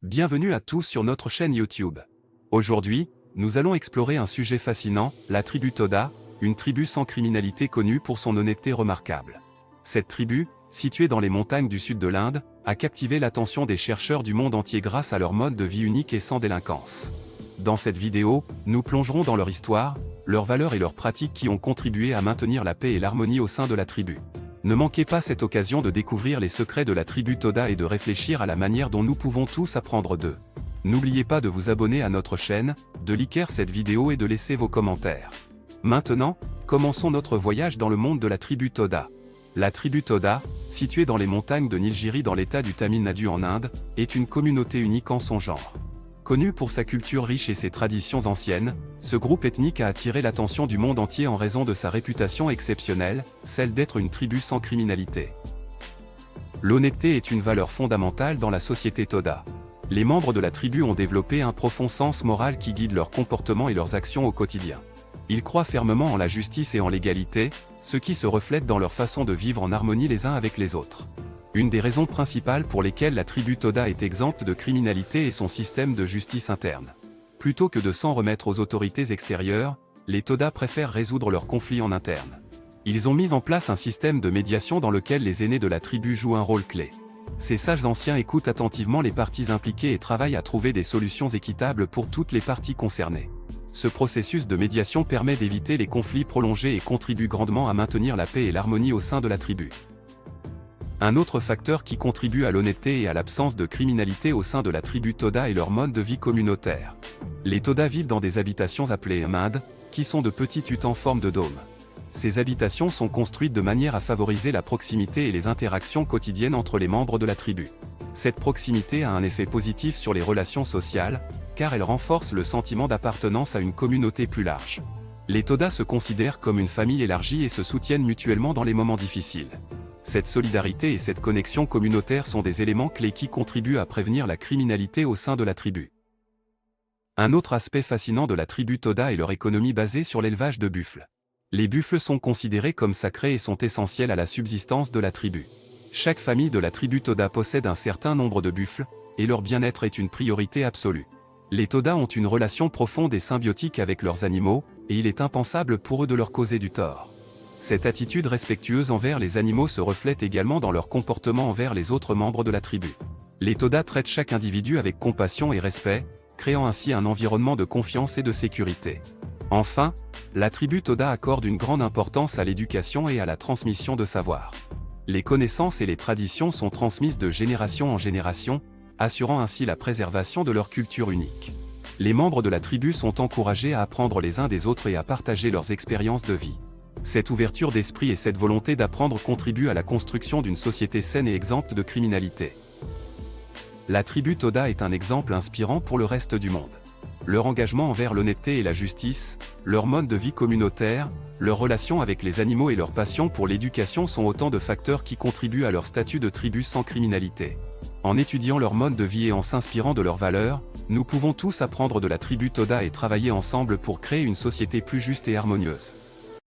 Bienvenue à tous sur notre chaîne YouTube. Aujourd'hui, nous allons explorer un sujet fascinant, la tribu Toda, une tribu sans criminalité connue pour son honnêteté remarquable. Cette tribu, située dans les montagnes du sud de l'Inde, a captivé l'attention des chercheurs du monde entier grâce à leur mode de vie unique et sans délinquance. Dans cette vidéo, nous plongerons dans leur histoire, leurs valeurs et leurs pratiques qui ont contribué à maintenir la paix et l'harmonie au sein de la tribu. Ne manquez pas cette occasion de découvrir les secrets de la tribu Toda et de réfléchir à la manière dont nous pouvons tous apprendre d'eux. N'oubliez pas de vous abonner à notre chaîne, de liker cette vidéo et de laisser vos commentaires. Maintenant, commençons notre voyage dans le monde de la tribu Toda. La tribu Toda, située dans les montagnes de Nilgiri dans l'état du Tamil Nadu en Inde, est une communauté unique en son genre. Connu pour sa culture riche et ses traditions anciennes, ce groupe ethnique a attiré l'attention du monde entier en raison de sa réputation exceptionnelle, celle d'être une tribu sans criminalité. L'honnêteté est une valeur fondamentale dans la société Toda. Les membres de la tribu ont développé un profond sens moral qui guide leur comportement et leurs actions au quotidien. Ils croient fermement en la justice et en l'égalité, ce qui se reflète dans leur façon de vivre en harmonie les uns avec les autres. Une des raisons principales pour lesquelles la tribu Toda est exempte de criminalité est son système de justice interne. Plutôt que de s'en remettre aux autorités extérieures, les Toda préfèrent résoudre leurs conflits en interne. Ils ont mis en place un système de médiation dans lequel les aînés de la tribu jouent un rôle clé. Ces sages anciens écoutent attentivement les parties impliquées et travaillent à trouver des solutions équitables pour toutes les parties concernées. Ce processus de médiation permet d'éviter les conflits prolongés et contribue grandement à maintenir la paix et l'harmonie au sein de la tribu. Un autre facteur qui contribue à l'honnêteté et à l'absence de criminalité au sein de la tribu Toda est leur mode de vie communautaire. Les Toda vivent dans des habitations appelées mad, qui sont de petites huttes en forme de dôme. Ces habitations sont construites de manière à favoriser la proximité et les interactions quotidiennes entre les membres de la tribu. Cette proximité a un effet positif sur les relations sociales, car elle renforce le sentiment d'appartenance à une communauté plus large. Les Toda se considèrent comme une famille élargie et se soutiennent mutuellement dans les moments difficiles. Cette solidarité et cette connexion communautaire sont des éléments clés qui contribuent à prévenir la criminalité au sein de la tribu. Un autre aspect fascinant de la tribu Toda est leur économie basée sur l'élevage de buffles. Les buffles sont considérés comme sacrés et sont essentiels à la subsistance de la tribu. Chaque famille de la tribu Toda possède un certain nombre de buffles, et leur bien-être est une priorité absolue. Les Toda ont une relation profonde et symbiotique avec leurs animaux, et il est impensable pour eux de leur causer du tort. Cette attitude respectueuse envers les animaux se reflète également dans leur comportement envers les autres membres de la tribu. Les Toda traitent chaque individu avec compassion et respect, créant ainsi un environnement de confiance et de sécurité. Enfin, la tribu Toda accorde une grande importance à l'éducation et à la transmission de savoir. Les connaissances et les traditions sont transmises de génération en génération, assurant ainsi la préservation de leur culture unique. Les membres de la tribu sont encouragés à apprendre les uns des autres et à partager leurs expériences de vie. Cette ouverture d'esprit et cette volonté d'apprendre contribuent à la construction d'une société saine et exempte de criminalité. La tribu Toda est un exemple inspirant pour le reste du monde. Leur engagement envers l'honnêteté et la justice, leur mode de vie communautaire, leurs relations avec les animaux et leur passion pour l'éducation sont autant de facteurs qui contribuent à leur statut de tribu sans criminalité. En étudiant leur mode de vie et en s'inspirant de leurs valeurs, nous pouvons tous apprendre de la tribu Toda et travailler ensemble pour créer une société plus juste et harmonieuse.